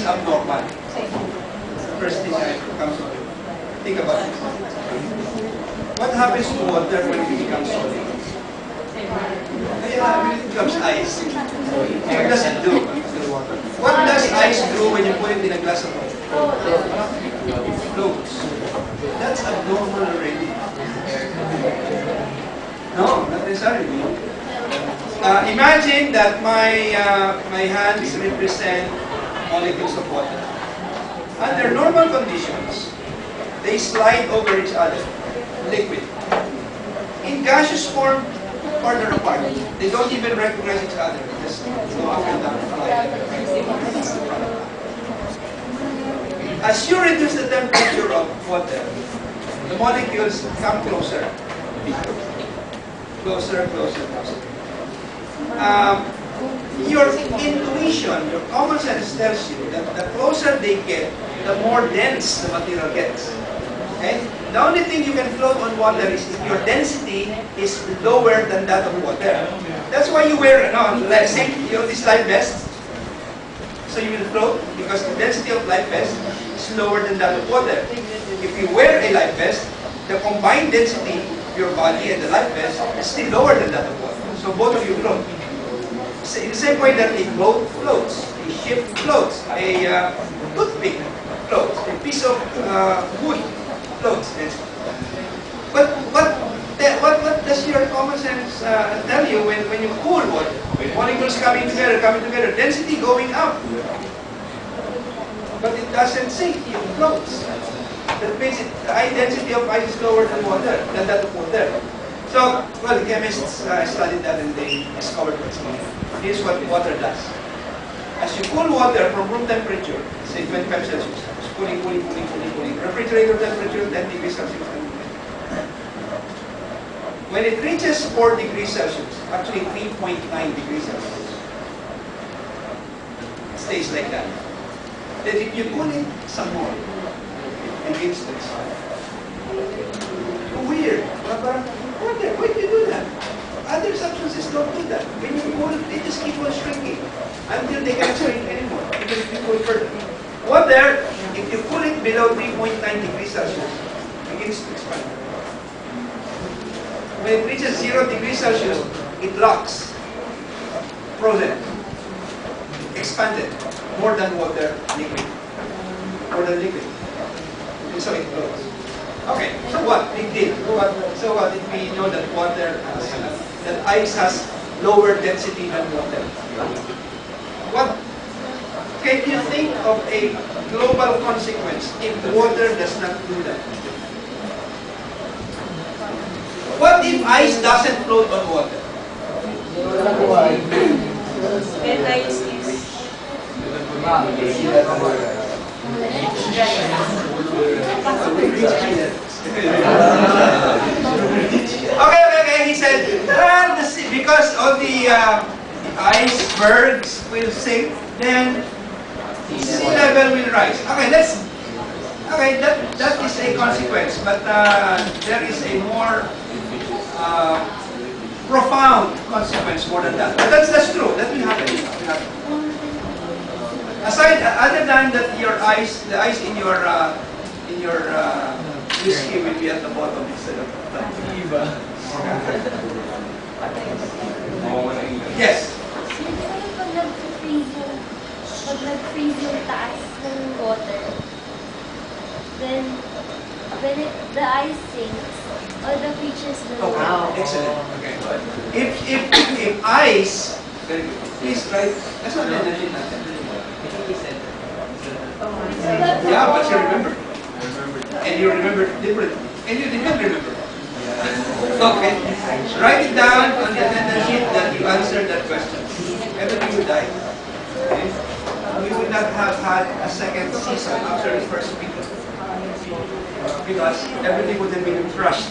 abnormal. First thing that comes to mind. Think about it. What happens to water when it becomes solid? When it becomes ice. What does it do? What does ice do when you put it in a glass of water? It floats. That's abnormal already. No, not necessarily. Imagine that my hands represent molecules of water. Under normal conditions, they slide over each other, liquid. In gaseous form, farther apart. They don't even recognize each other. Just go up and down. As you reduce the temperature of water, the molecules come closer. Closer, closer, closer. Your intuition, your common sense tells you that the closer they get, the more dense the material gets. Okay? The only thing you can float on water is if your density is lower than that of water. That's why you wear this life vest. So you will float because the density of life vest is lower than that of water. If you wear a life vest, the combined density of your body and the life vest is still lower than that of water. So both of you float. In the same way that a boat floats, a ship floats, a toothpick floats, a piece of wood floats. But what does your common sense tell you when you cool water? Molecules coming together, density going up. But it doesn't sink, it floats. That means the high density of ice is lower than that of water. So, well, chemists studied that and they discovered what's going on. Here's what water does. As you cool water from room temperature, say 25 Celsius, it's cooling. Refrigerator temperature, 10 degrees Celsius. When it reaches 4 degrees Celsius, actually 3.9 degrees Celsius, it stays like that. Then if you cool it some more, it begins to expand. Weird. Why do you do that? Other substances don't do that. When you cool, they just keep on shrinking until they can't shrink anymore. Because if you cool further. Water, if you cool it below 3.9 degrees Celsius, it begins to expand. When it reaches 0 degrees Celsius, it locks. Frozen. Expanded. More than water, liquid. More than liquid. And so it flows. Okay, so what? Big deal. So what if we know that water has, that ice has lower density than water? What can you think of a global consequence if water does not do that? What if ice doesn't float on water? Okay, he said, well, because all the icebergs will sink, then sea level will rise. Okay, that is a consequence, but there is a more profound consequence more than that. But that's true. That will happen. Other than that, the ice in your whiskey will be at the bottom instead of the top. Yes. Pag nag-freeze yung taas ng water, then when the ice sinks, all the creatures will Excellent. Okay. If ice, very good. Please try. That's not the energy natin. Yeah, but you remember. And you remember differently. And you didn't remember. Okay. Write it down on the attendance sheet that you answered that question. Everything will die. Okay? We would not have had a second season after the first week. Because everything would have been crushed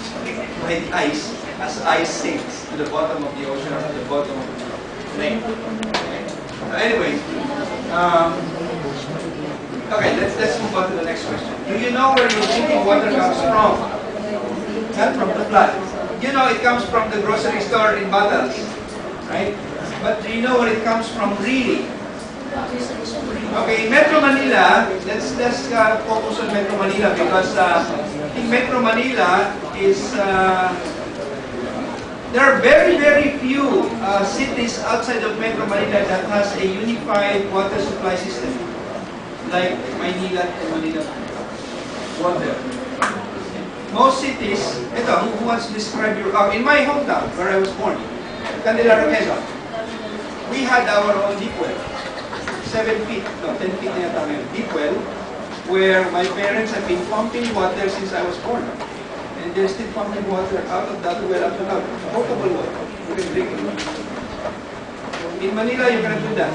by the ice as ice sinks to the bottom of the ocean or to the bottom of the lake. Okay? So anyway, okay, let's move on to the next question. Do you know where your drinking water comes from? Not from the flood. You know it comes from the grocery store in bottles, right? But do you know where it comes from really? Okay, in Metro Manila, let's focus on Metro Manila because in Metro Manila is there are very, very few cities outside of Metro Manila that has a unified water supply system like Maynila and Manila water. Most cities, who wants to describe your, in my hometown where I was born, Candelaria, Quezon, we had our own deep well, 7 feet, no, 10 feet na yata ngayon, deep well, where my parents have been pumping water since I was born. And they're still pumping water out of that well up to now. Potable water. You can drink it. In Manila, you cannot do that.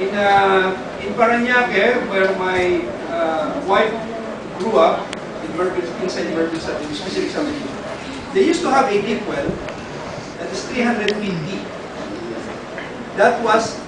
In Parañaque, where my wife grew up, inside Merville, in specific San Benito, they used to have a deep well that is 300 feet deep. That was